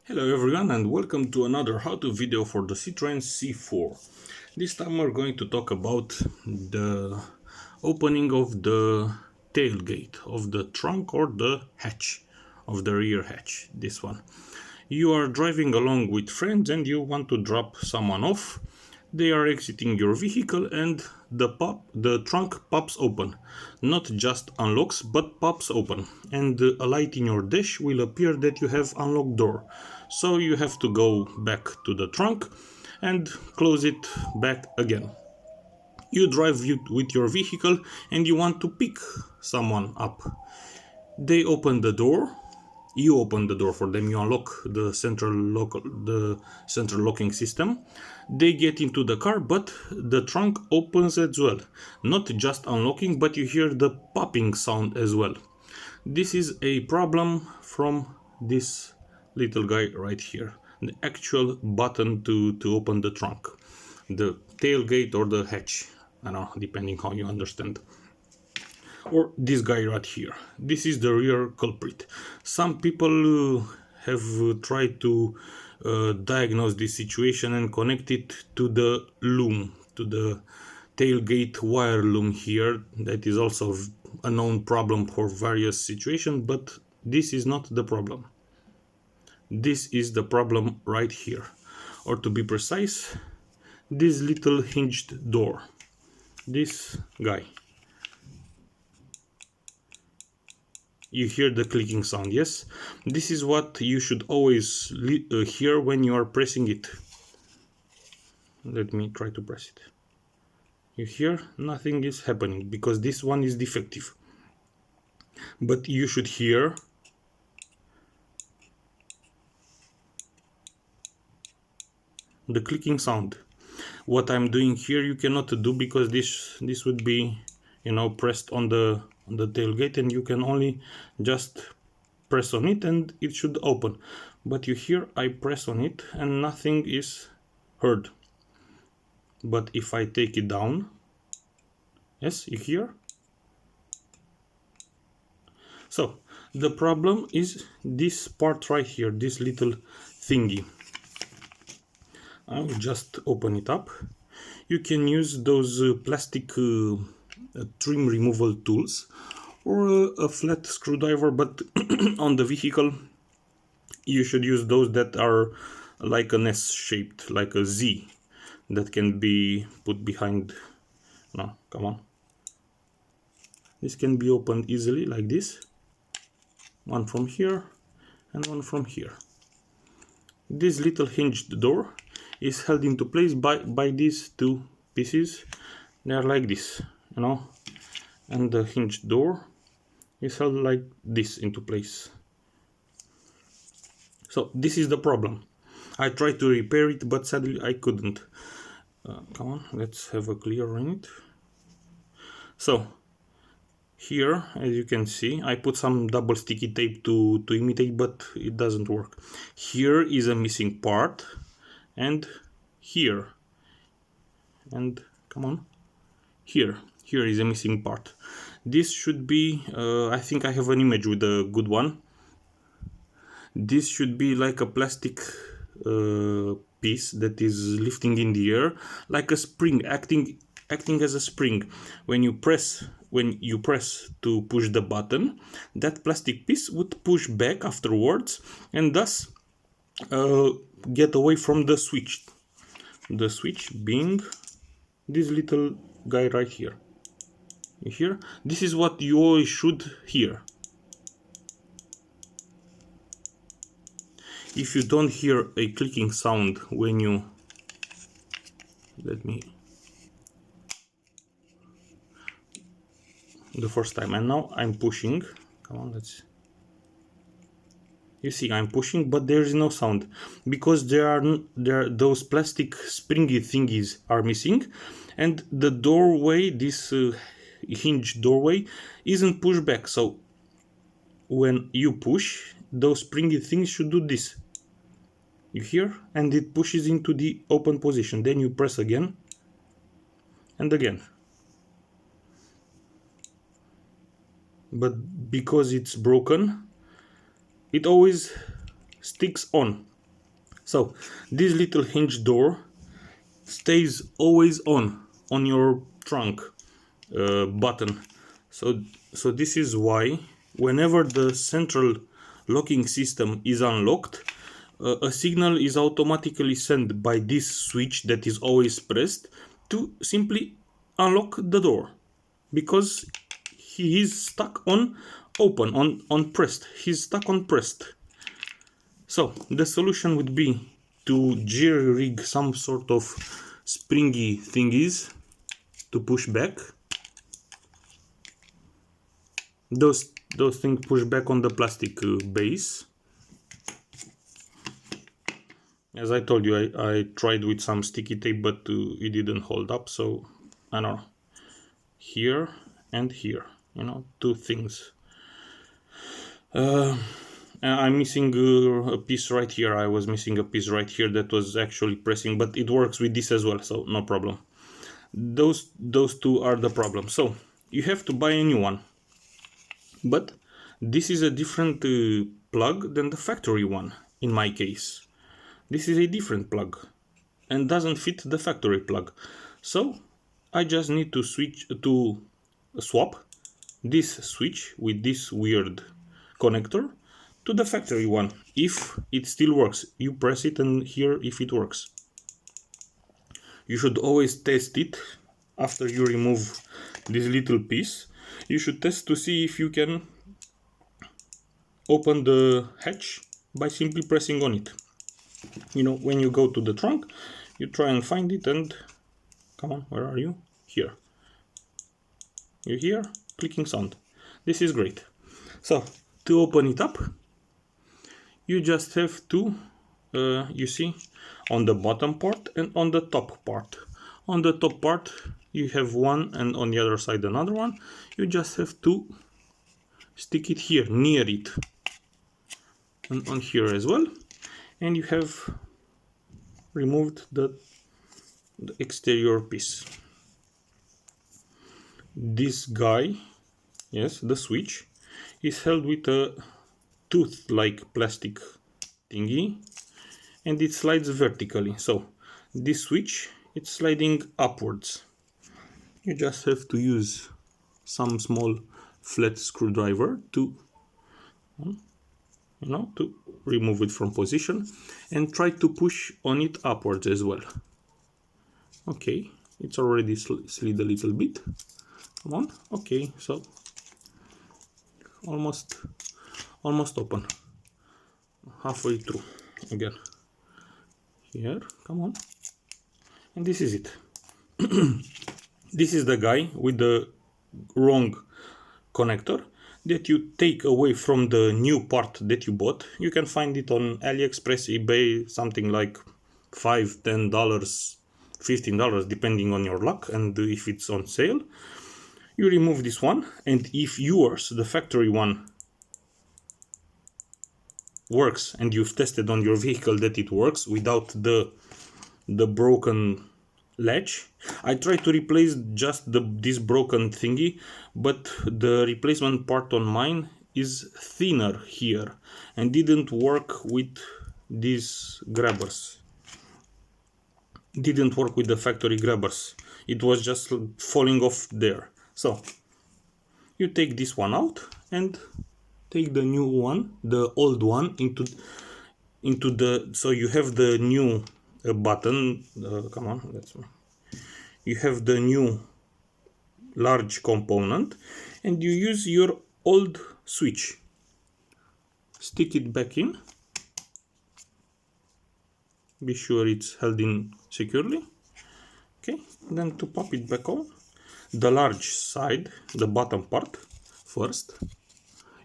Hello everyone and welcome to another how-to video for the Citroen C4. This time we're going to talk about the opening of the tailgate of the trunk or the hatch of the rear hatch, this one. You are driving along with friends and you want to drop someone off. They are exiting your vehicle and the trunk pops open. Not just unlocks, but pops open. And a light in your dash will appear that you have unlocked door. So you have to go back to the trunk and close it back again. You drive with your vehicle and you want to pick someone up. They open the door. You open the door for them. You unlock the central locking system. They get into the car, but the trunk opens as well. Not just unlocking, but you hear the popping sound as well. This is a problem from this little guy right here. The actual button to open the trunk. The tailgate or the hatch. I don't know, depending how you understand. Or this guy right here. This is the rear culprit. Some people have tried to diagnose this situation and connect it to the loom, to the tailgate wire loom here. That is also a known problem for various situations, but this is not the problem. This is the problem right here. Or to be precise, this little hinged door. This guy. You hear the clicking sound, yes? This is what you should always hear when you are pressing it. Let me try to press it. You hear nothing is happening because this one is defective. But you should hear the clicking sound. What I'm doing here you cannot do because this would be, you know, pressed on the tailgate, and you can only just press on it and it should open. But you hear I press on it and nothing is heard. But if I take it down, yes, you hear. So the problem is this part right here, this little thingy. I will just open it up. You can use those plastic trim removal tools or a flat screwdriver, but on the vehicle you should use those that are like an S shaped, like a Z, that can be put behind. No, come on. This can be opened easily like this. One from here and one from here. This little hinged door is held into place by these two pieces. They are like this, you know, and the hinged door is held like this into place. So this is the problem. I tried to repair it, but sadly I couldn't. Come on, let's have a clear on it. So here, as you can see, I put some double sticky tape to imitate, but it doesn't work. Here is a missing part, and here, and come on, here is a missing part. This should be, I think I have an image with a good one. This should be like a plastic piece that is lifting in the air, like a spring, acting as a spring. When you press to push the button, that plastic piece would push back afterwards and thus get away from the switch. The switch being this little guy right here. You hear? This is what you always should hear. If you don't hear a clicking sound when you, let me, the first time, and now I'm pushing, come on, let's, you see I'm pushing, but there is no sound because those plastic springy thingies are missing, and the doorway, this hinge doorway, isn't pushed back. So when you push, those springy things should do this. You hear? And it pushes into the open position. Then you press again and again. But because it's broken, it always sticks on. So this little hinge door stays always on your trunk button. So this is why whenever the central locking system is unlocked, a signal is automatically sent by this switch that is always pressed to simply unlock the door, because he is stuck on open, on pressed. He's stuck on pressed. So the solution would be to jerry rig some sort of springy thingies to push back. Those things push back on the plastic base. As I told you, I tried with some sticky tape, but it didn't hold up. So I don't know, here and here, you know, two things. I'm missing a piece right here. I was missing a piece right here that was actually pressing, but it works with this as well, so no problem. Those two are the problem. So you have to buy a new one, but this is a different plug than the factory one. In my case, this is a different plug and doesn't fit the factory plug. So I just need to swap this switch with this weird connector to the factory one. If it still works, you press it and hear if it works. You should always test it after you remove this little piece. You should test to see if you can open the hatch by simply pressing on it. You know, when you go to the trunk, you try and find it, and come on, where are you? Here. You hear clicking sound. This is great. So to open it up, you just have to you see, on the bottom part and on the top part. On the top part you have one, and on the other side another one. You just have to stick it here near it, and on here as well, and you have removed the exterior piece. This guy, yes, the switch, is held with a tooth-like plastic thingy, and it slides vertically. So this switch, it's sliding upwards. You just have to use some small flat screwdriver to, you know, to remove it from position, and try to push on it upwards as well. Okay, it's already slid a little bit. Come on. Okay, so almost open, halfway through again. Here, come on, and this is it. This is the guy with the wrong connector that you take away from the new part that you bought. You can find it on AliExpress, eBay, something like $5, $10, $15, depending on your luck and if it's on sale. You remove this one, and if yours, the factory one, works and you've tested on your vehicle that it works without the broken latch. I tried to replace just this broken thingy, but the replacement part on mine is thinner here and didn't work with these grabbers. Didn't work with the factory grabbers. It was just falling off there. So you take this one out and take the new one, the old one, into the, so you have the new button. Come on, you have the new large component, and you use your old switch. Stick it back in. Be sure it's held in securely. Okay, then to pop it back on, the large side, the bottom part first,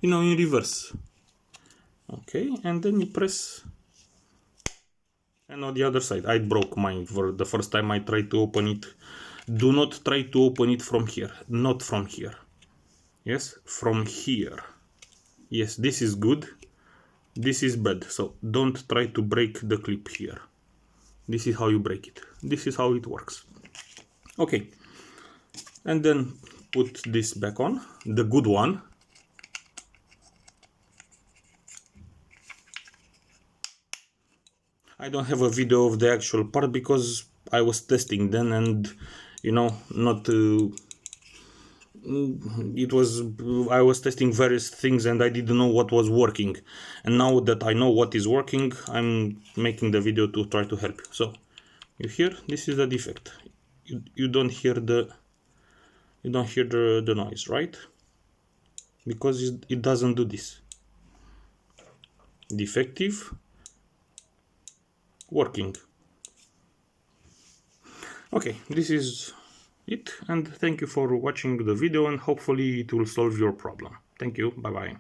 you know, in reverse. Okay, and then you press, and on the other side. I broke mine for the first time I tried to open it. Do not try to open it from here, not from here. Yes, from here. Yes, this is good, this is bad, so don't try to break the clip here. This is how you break it. This is how it works. Okay, and then put this back on, the good one. I don't have a video of the actual part because I was testing then, and you know, not it was, I was testing various things and I didn't know what was working, and now that I know what is working, I'm making the video to try to help you. So you hear, this is the defect. You don't hear the the noise, right? Because it doesn't do this. Defective, working. Okay, this is it, and thank you for watching the video, and hopefully it will solve your problem. Thank you, bye bye.